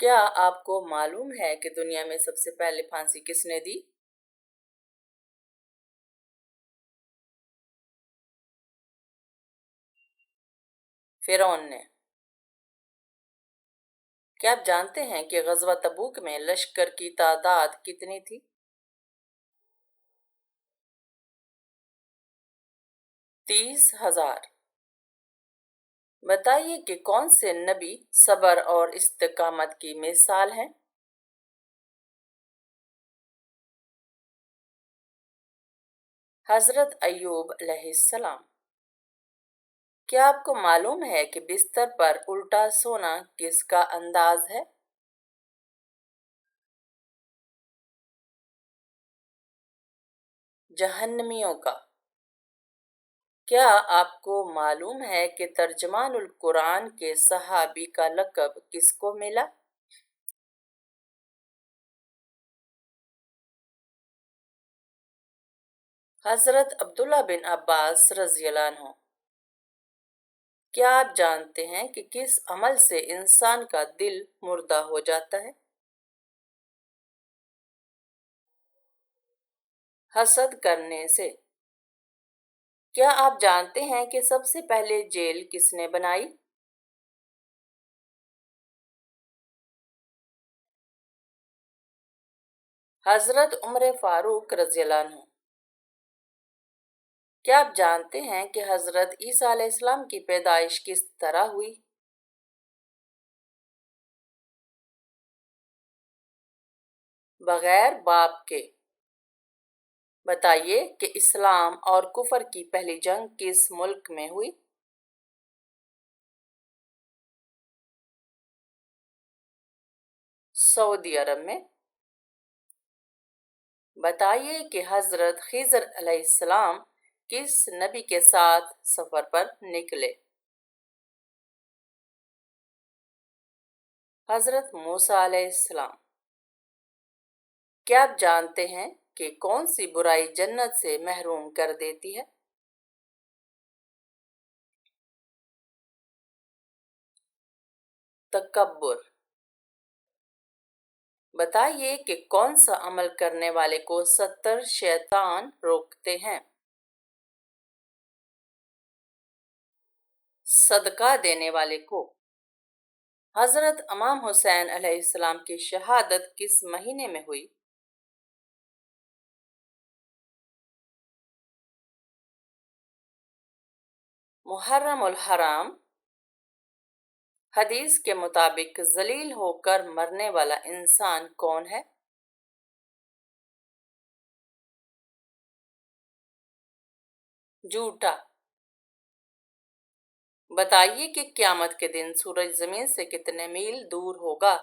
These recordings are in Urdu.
کیا آپ کو معلوم ہے کہ دنیا میں سب سے پہلے پھانسی کس نے دی؟ فرعون نے۔ کیا آپ جانتے ہیں کہ غزوہ تبوک میں لشکر کی تعداد کتنی تھی؟ 30,000۔ بتائیے کہ کون سے نبی صبر اور استقامت کی مثال ہیں؟ حضرت ایوب علیہ السلام۔ کیا آپ کو معلوم ہے کہ بستر پر الٹا سونا کس کا انداز ہے؟ جہنمیوں کا۔ کیا آپ کو معلوم ہے کہ ترجمان القرآن کے صحابی کا لقب کس کو ملا؟ حضرت عبداللہ بن عباس رضی اللہ عنہ۔ کیا آپ جانتے ہیں کہ کس عمل سے انسان کا دل مردہ ہو جاتا ہے؟ حسد کرنے سے۔ کیا آپ جانتے ہیں کہ سب سے پہلے جیل کس نے بنائی؟ حضرت عمر فاروق رضی اللہ عنہ۔ کیا آپ جانتے ہیں کہ حضرت عیسیٰ علیہ السلام کی پیدائش کس طرح ہوئی؟ بغیر باپ کے۔ بتائیے کہ اسلام اور کفر کی پہلی جنگ کس ملک میں ہوئی؟ سعودی عرب میں۔ بتائیے کہ حضرت خضر علیہ السلام کس نبی کے ساتھ سفر پر نکلے؟ حضرت موسیٰ علیہ السلام۔ کیا آپ جانتے ہیں کہ کون سی برائی جنت سے محروم کر دیتی ہے؟ تکبر۔ بتائیے کہ کون سا عمل کرنے والے کو 70 شیطان روکتے ہیں؟ صدقہ دینے والے کو۔ حضرت امام حسین علیہ السلام کی شہادت کس مہینے میں ہوئی؟ محرم الحرام۔ حدیث کے مطابق ذلیل ہو کر مرنے والا انسان کون ہے؟ جھوٹا۔ بتائیے کہ قیامت کے دن سورج زمین سے کتنے میل دور ہوگا؟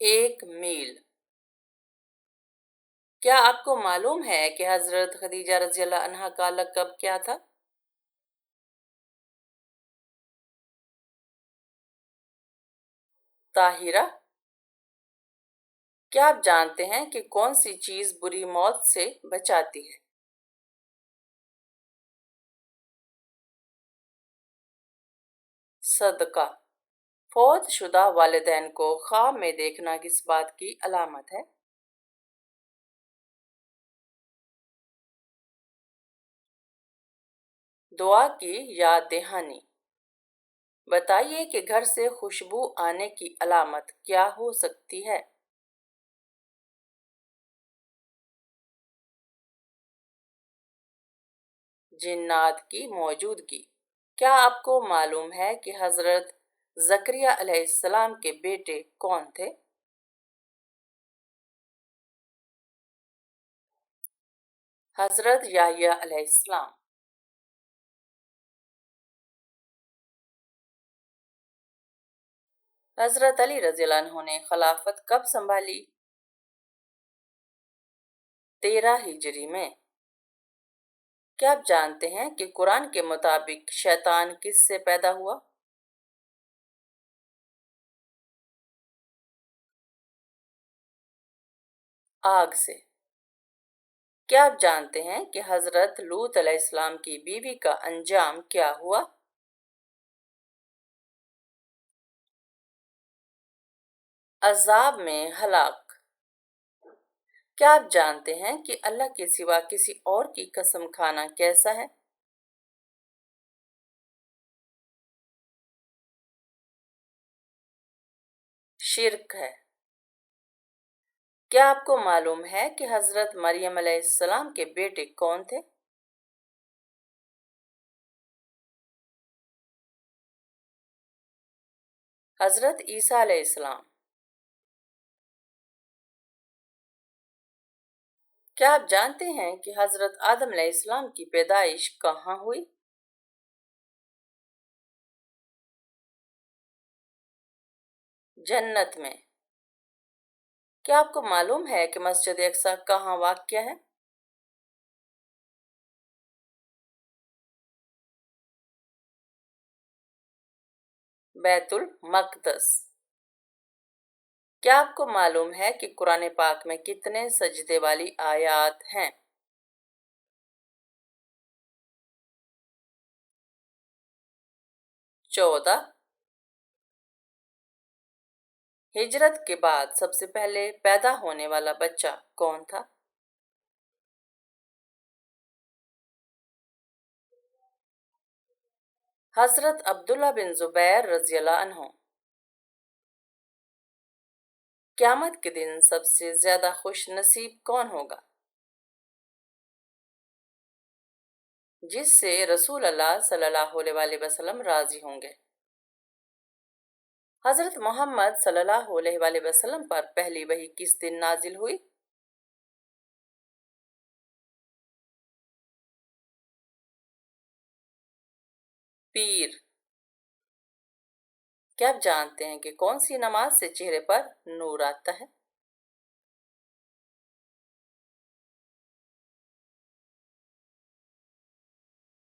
1 میل۔ کیا آپ کو معلوم ہے کہ حضرت خدیجہ رضی اللہ عنہا کا لقب کیا تھا؟ طاہرہ۔ کیا آپ جانتے ہیں کہ کون سی چیز بری موت سے بچاتی ہے؟ صدقہ۔ فوت شدہ والدین کو خواب میں دیکھنا کس بات کی علامت ہے؟ دعا کی یاد دہانی۔ بتائیے کہ گھر سے خوشبو آنے کی علامت کیا ہو سکتی ہے؟ جنات کی موجودگی۔ کیا آپ کو معلوم ہے کہ حضرت زکریا علیہ السلام کے بیٹے کون تھے؟ حضرت یحییٰ علیہ السلام۔ حضرت علی رضی اللہ عنہ نے خلافت کب سنبھالی؟ 13 ہجری میں۔ کیا آپ جانتے ہیں کہ قرآن کے مطابق شیطان کس سے پیدا ہوا؟ آگ سے۔ کیا آپ جانتے ہیں کہ حضرت لوط علیہ السلام کی بیوی کا انجام کیا ہوا؟ عذاب میں ہلاک۔ کیا آپ جانتے ہیں کہ اللہ کے سوا کسی اور کی قسم کھانا کیسا ہے؟ شرک ہے۔ کیا آپ کو معلوم ہے کہ حضرت مریم علیہ السلام کے بیٹے کون تھے؟ حضرت عیسیٰ علیہ السلام۔ کیا آپ جانتے ہیں کہ حضرت آدم علیہ السلام کی پیدائش کہاں ہوئی؟ جنت میں۔ کیا آپ کو معلوم ہے کہ مسجد اقصی کہاں واقع ہے؟ بیت المقدس۔ کیا آپ کو معلوم ہے کہ قرآن پاک میں کتنے سجدے والی آیات ہیں؟ 14۔ ہجرت کے بعد سب سے پہلے پیدا ہونے والا بچہ کون تھا؟ حضرت عبداللہ بن زبیر رضی اللہ عنہ۔ قیامت کے دن سب سے زیادہ خوش نصیب کون ہوگا؟ جس سے رسول اللہ صلی اللہ علیہ وسلم راضی ہوں گے۔ حضرت محمد صلی اللہ علیہ وسلم پر پہلی وحی کس دن نازل ہوئی؟ پیر۔ کیا آپ جانتے ہیں کہ کون سی نماز سے چہرے پر نور آتا ہے؟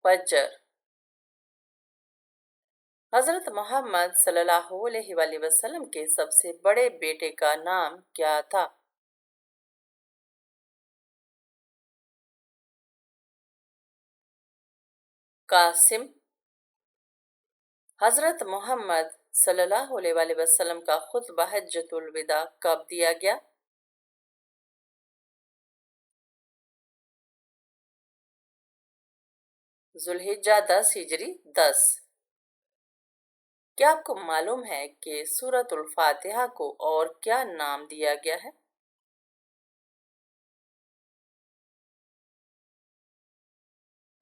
فجر۔ حضرت محمد صلی اللہ علیہ وسلم کے سب سے بڑے بیٹے کا نام کیا تھا؟ قاسم۔ حضرت محمد صلی اللہ علیہ وسلم کا خطبہ حجۃ الوداع کب دیا گیا؟ ذوالحجہ 10 ہجری 10۔ کیا آپ کو معلوم ہے کہ سورۃ الفاتحہ کو اور کیا نام دیا گیا ہے؟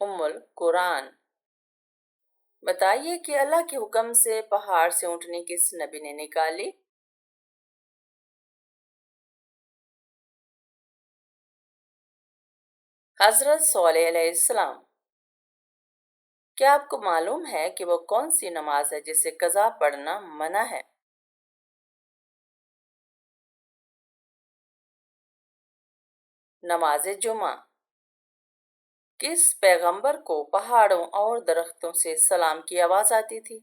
ام القرآن۔ بتائیے کہ اللہ کے حکم سے پہاڑ سے اونٹنی کس نبی نے نکالی؟ حضرت صالح علیہ السلام۔ کیا آپ کو معلوم ہے کہ وہ کون سی نماز ہے جسے قضا پڑھنا منع ہے؟ نماز جمعہ۔ کس پیغمبر کو پہاڑوں اور درختوں سے سلام کی آواز آتی تھی؟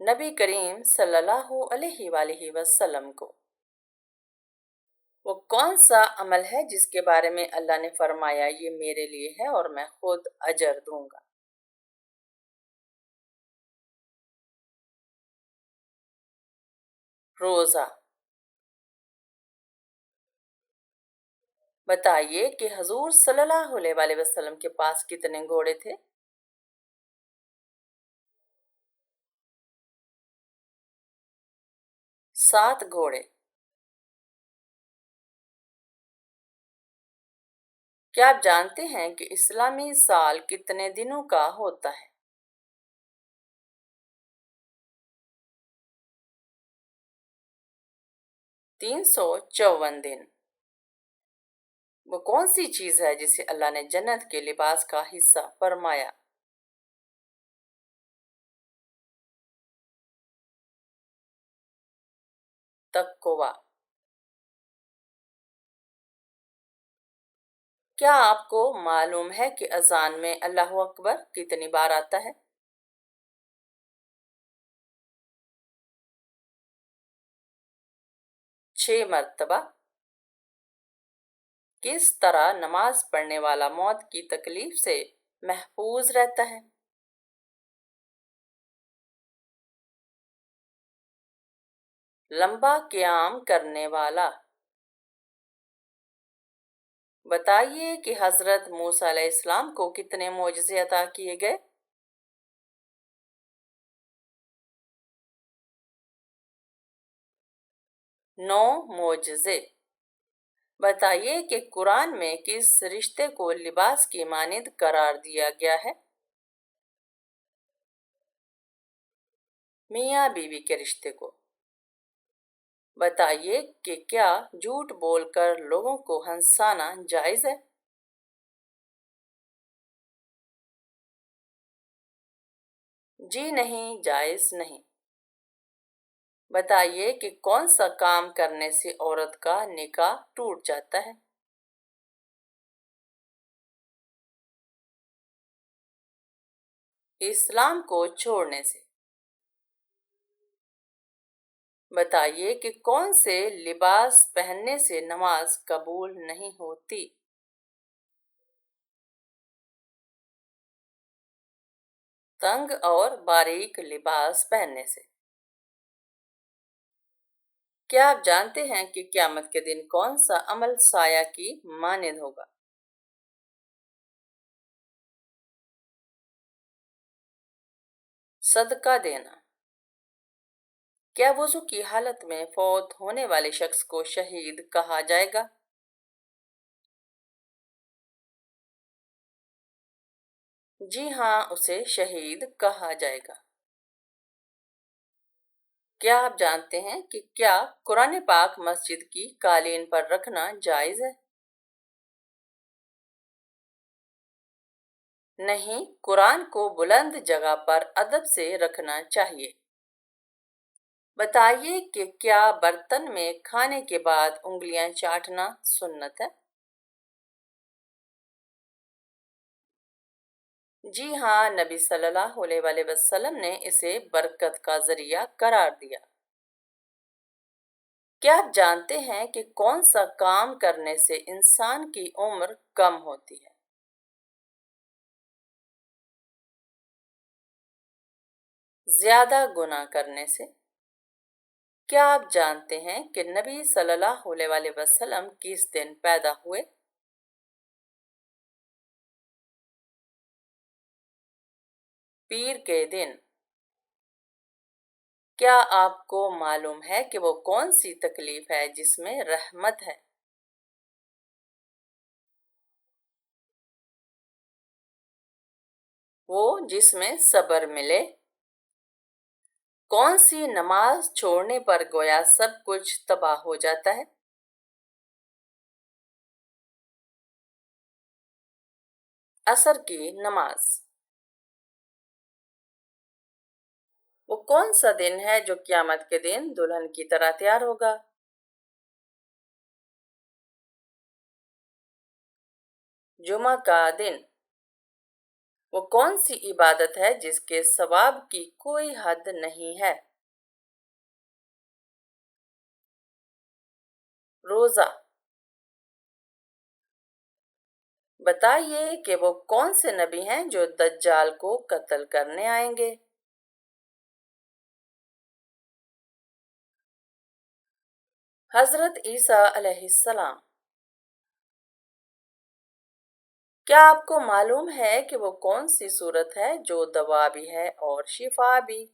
نبی کریم صلی اللہ علیہ وآلہ وسلم کو۔ وہ کون سا عمل ہے جس کے بارے میں اللہ نے فرمایا یہ میرے لیے ہے اور میں خود اجر دوں گا؟ روزہ۔ بتائیے کہ حضور صلی اللہ علیہ وسلم کے پاس کتنے گھوڑے تھے؟ 7 گھوڑے۔ کیا آپ جانتے ہیں کہ اسلامی سال کتنے دنوں کا ہوتا ہے؟ 354 دن۔ وہ کون سی چیز ہے جسے اللہ نے جنت کے لباس کا حصہ فرمایا؟ تقوی۔ کیا آپ کو معلوم ہے کہ اذان میں اللہ اکبر کتنی بار آتا ہے؟ 6 مرتبہ۔ کس طرح نماز پڑھنے والا موت کی تکلیف سے محفوظ رہتا ہے؟ لمبا قیام کرنے والا۔ بتائیے کہ حضرت موسیٰ علیہ السلام کو کتنے معجزے عطا کیے گئے؟ 9 معجزے۔ بتائیے کہ قرآن میں کس رشتے کو لباس کی مانند قرار دیا گیا ہے؟ میاں بیوی کے رشتے کو۔ بتائیے کہ کیا جھوٹ بول کر لوگوں کو ہنسانا جائز ہے؟ جی نہیں، جائز نہیں۔ بتائیے کہ کون سا کام کرنے سے عورت کا نکاح ٹوٹ جاتا ہے؟ اسلام کو چھوڑنے سے۔ بتائیے کہ کون سے لباس پہننے سے نماز قبول نہیں ہوتی؟ تنگ اور باریک لباس پہننے سے۔ کیا آپ جانتے ہیں کہ قیامت کے دن کون سا عمل سایہ کی مانند ہوگا؟ صدقہ دینا۔ کیا وضو کی حالت میں فوت ہونے والے شخص کو شہید کہا جائے گا؟ جی ہاں، اسے شہید کہا جائے گا۔ کیا آپ جانتے ہیں کہ کیا قرآن پاک مسجد کی قالین پر رکھنا جائز ہے؟ نہیں، قرآن کو بلند جگہ پر ادب سے رکھنا چاہیے۔ بتائیے کہ کیا برتن میں کھانے کے بعد انگلیاں چاٹنا سنت ہے؟ جی ہاں، نبی صلی اللہ علیہ وآلہ وسلم نے اسے برکت کا ذریعہ قرار دیا۔ کیا آپ جانتے ہیں کہ کون سا کام کرنے سے انسان کی عمر کم ہوتی ہے؟ زیادہ گناہ کرنے سے۔ کیا آپ جانتے ہیں کہ نبی صلی اللہ علیہ وآلہ وسلم کس دن پیدا ہوئے؟ پیر کے دن۔ کیا آپ کو معلوم ہے کہ وہ کون سی تکلیف ہے جس میں رحمت ہے؟ وہ جس میں صبر ملے۔ کون سی نماز چھوڑنے پر گویا سب کچھ تباہ ہو جاتا ہے؟ عصر کی نماز۔ وہ کون سا دن ہے جو قیامت کے دن دلہن کی طرح تیار ہوگا؟ جمعہ کا دن۔ وہ کون سی عبادت ہے جس کے ثواب کی کوئی حد نہیں ہے؟ روزہ۔ بتائیے کہ وہ کون سے نبی ہیں جو دجال کو قتل کرنے آئیں گے؟ حضرت عیسیٰ علیہ السلام۔ کیا آپ کو معلوم ہے کہ وہ کون سی صورت ہے جو دوا بھی ہے اور شفا بھی؟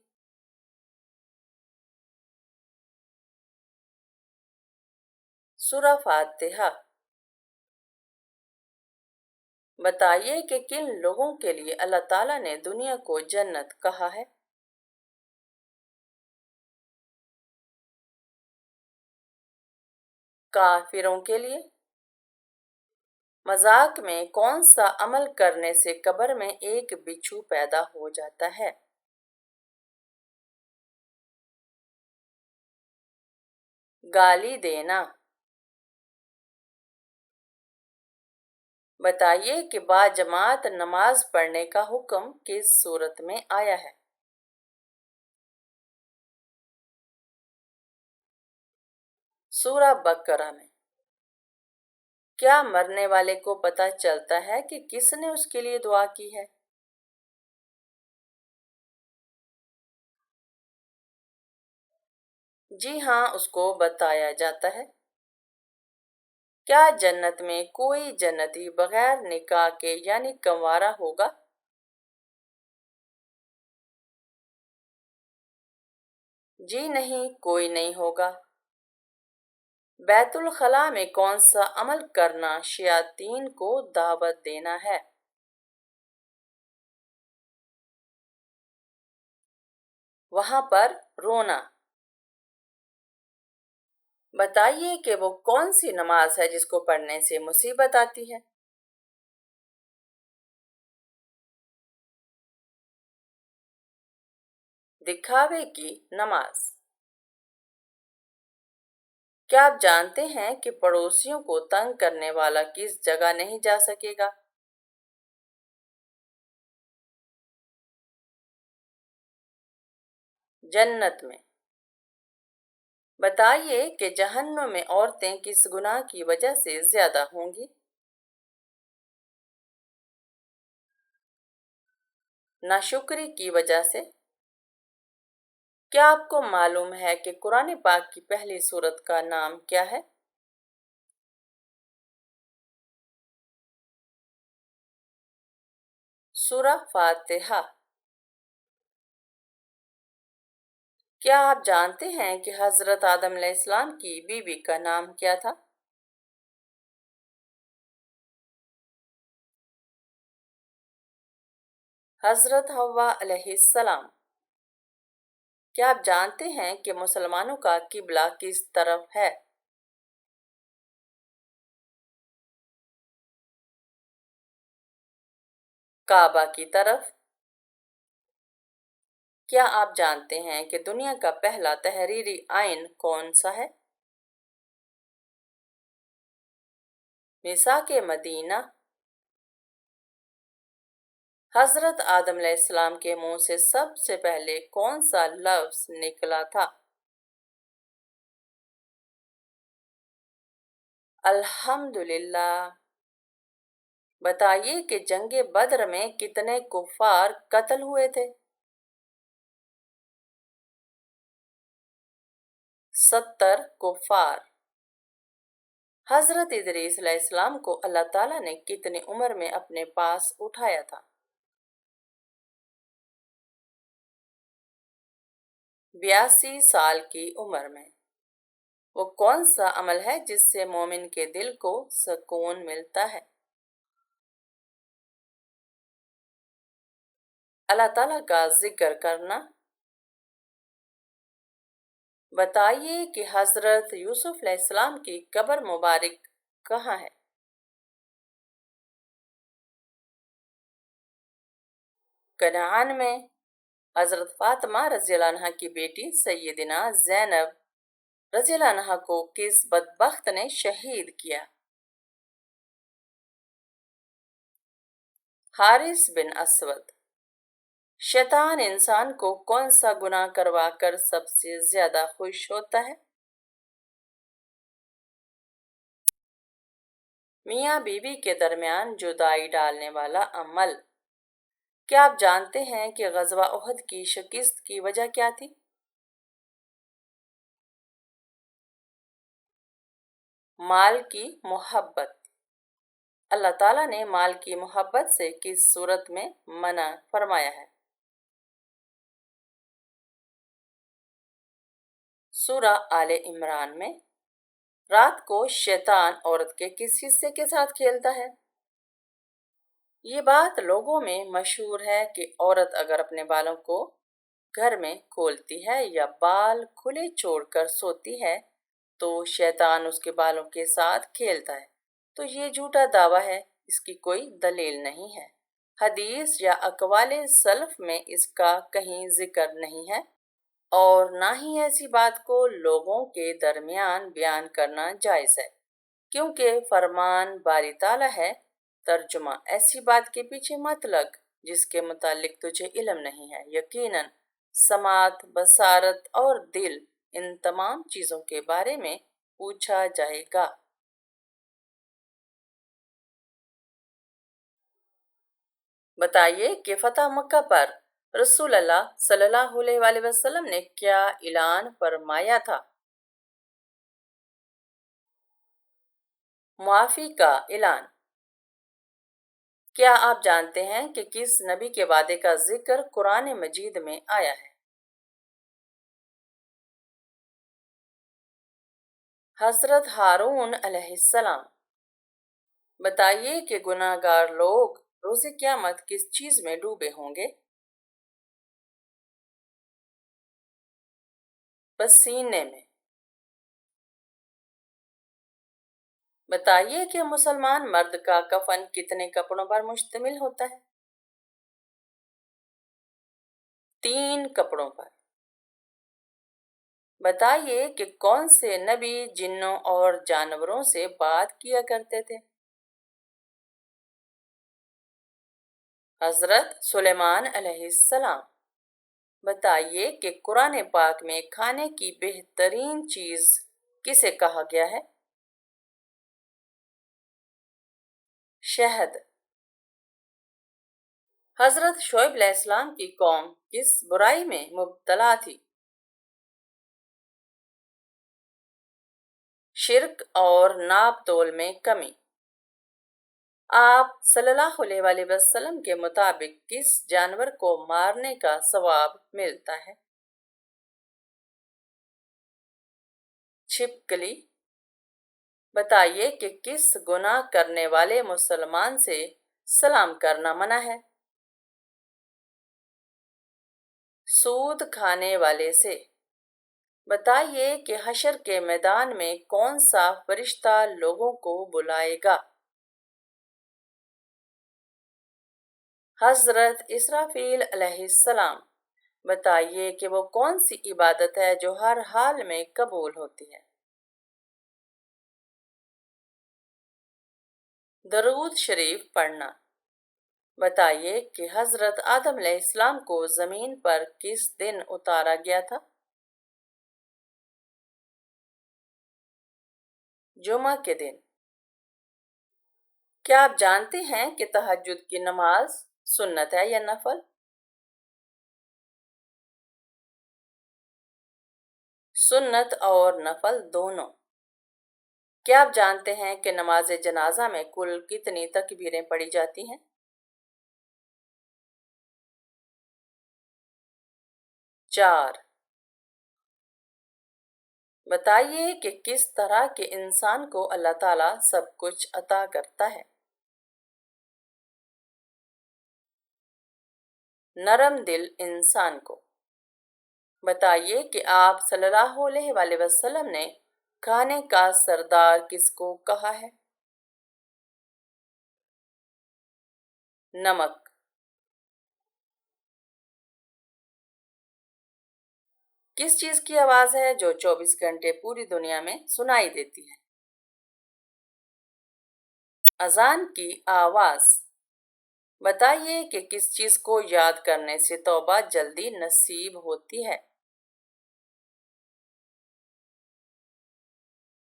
سورہ فاتحہ۔ بتائیے کہ کن لوگوں کے لیے اللہ تعالیٰ نے دنیا کو جنت کہا ہے؟ کافروں کے لیے۔ مذاق میں کون سا عمل کرنے سے قبر میں ایک بچھو پیدا ہو جاتا ہے؟ گالی دینا۔ بتائیے کہ باجماعت نماز پڑھنے کا حکم کس صورت میں آیا ہے؟ سورہ بقرہ میں۔ کیا مرنے والے کو پتہ چلتا ہے کہ کس نے اس کے لیے دعا کی ہے؟ جی ہاں، اس کو بتایا جاتا ہے۔ کیا جنت میں کوئی جنتی بغیر نکاح کے یعنی کنوارا ہوگا؟ جی نہیں، کوئی نہیں ہوگا۔ بیت الخلاء میں کون سا عمل کرنا شیاطین کو دعوت دینا ہے؟ وہاں پر رونا۔ بتائیے کہ وہ کون سی نماز ہے جس کو پڑھنے سے مصیبت آتی ہے؟ دکھاوے کی نماز۔ کیا آپ جانتے ہیں کہ پڑوسیوں کو تنگ کرنے والا کس جگہ نہیں جا سکے گا؟ جنت میں۔ بتائیے کہ جہنم میں عورتیں کس گناہ کی وجہ سے زیادہ ہوں گی؟ ناشکری کی وجہ سے۔ کیا آپ کو معلوم ہے کہ قرآن پاک کی پہلی سورت کا نام کیا ہے؟ سورہ فاتحہ۔ کیا آپ جانتے ہیں کہ حضرت آدم علیہ السلام کی بیوی کا نام کیا تھا؟ حضرت حوا علیہ السلام۔ کیا آپ جانتے ہیں کہ مسلمانوں کا قبلہ کس طرف ہے؟ کعبہ کی طرف۔ کیا آپ جانتے ہیں کہ دنیا کا پہلا تحریری آئین کون سا ہے؟ میثاق مدینہ۔ حضرت آدم علیہ السلام کے منہ سے سب سے پہلے کون سا لفظ نکلا تھا؟ الحمدللہ۔ بتائیے کہ جنگ بدر میں کتنے کفار قتل ہوئے تھے؟ 70 کفار۔ حضرت ادریس علیہ السلام کو اللہ تعالیٰ نے کتنی عمر میں اپنے پاس اٹھایا تھا؟ 82 سال کی عمر میں۔ وہ کون سا عمل ہے جس سے مومن کے دل کو سکون ملتا ہے؟ اللہ تعالیٰ کا ذکر کرنا۔ بتائیے کہ حضرت یوسف علیہ السلام کی قبر مبارک کہاں ہے؟ کنعان میں۔ حضرت فاطمہ رضی اللہ عنہ کی بیٹی سیدنا زینب رضی اللہ عنہ کو کس بدبخت نے شہید کیا؟ حارث بن اسود۔ شیطان انسان کو کون سا گناہ کروا کر سب سے زیادہ خوش ہوتا ہے؟ میاں بیوی کے درمیان جدائی ڈالنے والا عمل۔ کیا آپ جانتے ہیں کہ غزوہ احد کی شکست کی وجہ کیا تھی؟ مال کی محبت۔ اللہ تعالیٰ نے مال کی محبت سے کس صورت میں منع فرمایا ہے؟ سورہ آل عمران میں۔ رات کو شیطان عورت کے کس حصے کے ساتھ کھیلتا ہے؟ یہ بات لوگوں میں مشہور ہے کہ عورت اگر اپنے بالوں کو گھر میں کھولتی ہے یا بال کھلے چھوڑ کر سوتی ہے تو شیطان اس کے بالوں کے ساتھ کھیلتا ہے، تو یہ جھوٹا دعویٰ ہے، اس کی کوئی دلیل نہیں ہے۔ حدیث یا اقوال سلف میں اس کا کہیں ذکر نہیں ہے، اور نہ ہی ایسی بات کو لوگوں کے درمیان بیان کرنا جائز ہے، کیونکہ فرمان باری تعالیٰ ہے، ترجمہ ایسی بات کے پیچھے مت لگ جس کے متعلق تجھے علم نہیں ہے، یقیناً سماعت، بصارت اور دل، ان تمام چیزوں کے بارے میں پوچھا جائے گا۔ بتائیے کہ فتح مکہ پر رسول اللہ صلی اللہ علیہ وآلہ وسلم نے کیا اعلان فرمایا تھا؟ معافی کا اعلان۔ کیا آپ جانتے ہیں کہ کس نبی کے وعدے کا ذکر قرآن مجید میں آیا ہے؟ حضرت ہارون علیہ السلام۔ بتائیے کہ گناہ گار لوگ روز قیامت کس چیز میں ڈوبے ہوں گے؟ پسینے میں۔ بتائیے کہ مسلمان مرد کا کفن کتنے کپڑوں پر مشتمل ہوتا ہے؟ 3 کپڑوں پر۔ بتائیے کہ کون سے نبی جنوں اور جانوروں سے بات کیا کرتے تھے؟ حضرت سلیمان علیہ السلام۔ بتائیے کہ قرآن پاک میں کھانے کی بہترین چیز کسے کہا گیا ہے؟ شہد۔ حضرت شعیب علیہ السلام کی قوم کس برائی میں مبتلا تھی؟ شرک اور ناپ تول میں کمی۔ آپ صلی اللہ علیہ وآلہ وسلم کے مطابق کس جانور کو مارنے کا ثواب ملتا ہے؟ چھپکلی۔ بتائیے کہ کس گناہ کرنے والے مسلمان سے سلام کرنا منع ہے؟ سود کھانے والے سے۔ بتائیے کہ حشر کے میدان میں کون سا فرشتہ لوگوں کو بلائے گا؟ حضرت اسرافیل علیہ السلام۔ بتائیے کہ وہ کون سی عبادت ہے جو ہر حال میں قبول ہوتی ہے؟ درود شریف پڑھنا۔ بتائیے کہ حضرت آدم علیہ السلام کو زمین پر کس دن اتارا گیا تھا؟ جمعہ کے دن۔ کیا آپ جانتے ہیں کہ تہجد کی نماز سنت ہے یا نفل؟ سنت اور نفل دونوں۔ کیا آپ جانتے ہیں کہ نماز جنازہ میں کل کتنی تکبیریں پڑھی جاتی ہیں؟ 4۔ بتائیے کہ کس طرح کے انسان کو اللہ تعالیٰ سب کچھ عطا کرتا ہے؟ نرم دل انسان کو۔ بتائیے کہ آپ صلی اللہ علیہ وآلہ وسلم نے کھانے کا سردار کس کو کہا ہے؟ نمک۔ کس چیز کی آواز ہے جو 24 گھنٹے پوری دنیا میں سنائی دیتی ہے؟ اذان کی آواز۔ بتائیے کہ کس چیز کو یاد کرنے سے توبہ جلدی نصیب ہوتی ہے؟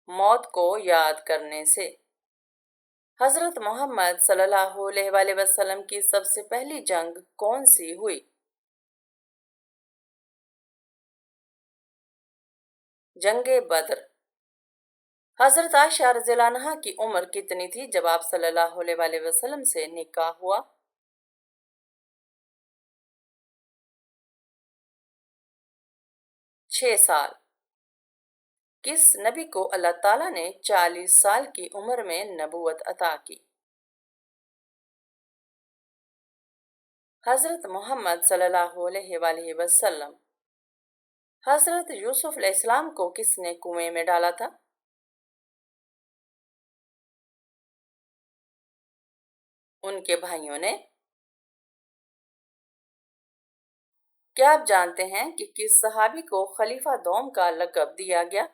موت کو یاد کرنے سے۔ حضرت محمد صلی اللہ علیہ وآلہ وسلم کی سب سے پہلی جنگ کون سی ہوئی؟ جنگ بدر۔ حضرت عائشہ رضی اللہ عنہا کی عمر کتنی تھی جب آپ صلی اللہ علیہ وآلہ وسلم سے نکاح ہوا؟ 6 سال۔ کس نبی کو اللہ تعالیٰ نے 40 سال کی عمر میں نبوت عطا کی؟ حضرت محمد صلی اللہ علیہ وآلہ وسلم۔ حضرت یوسف علیہ السلام کو کس نے کنویں میں ڈالا تھا؟ ان کے بھائیوں نے۔ کیا آپ جانتے ہیں کہ کس صحابی کو خلیفہ دوم کا لقب دیا گیا؟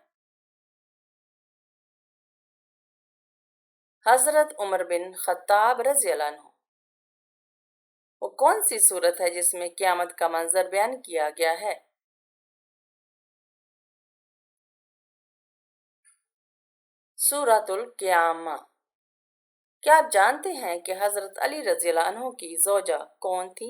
حضرت عمر بن خطاب رضی اللہ عنہ۔ وہ کون سی صورت ہے جس میں قیامت کا منظر بیان کیا گیا ہے؟ سورۃ القیامہ۔ کیا آپ جانتے ہیں کہ حضرت علی رضی اللہ عنہ کی زوجہ کون تھی؟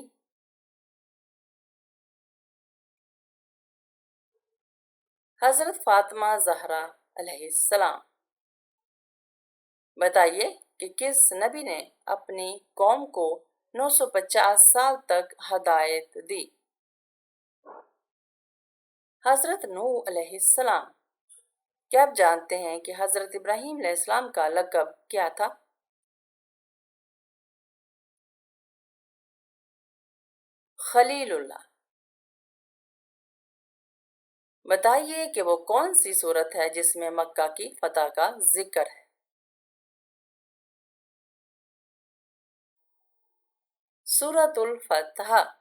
حضرت فاطمہ زہرا علیہ السلام، بتائیے کہ کس نبی نے اپنی قوم کو 950 سال تک ہدایت دی؟ حضرت نوح علیہ السلام۔ کیا آپ جانتے ہیں کہ حضرت ابراہیم علیہ السلام کا لقب کیا تھا؟ خلیل اللہ۔ بتائیے کہ وہ کون سی سورت ہے جس میں مکہ کی فتح کا ذکر ہے؟ سورۃ الفتح۔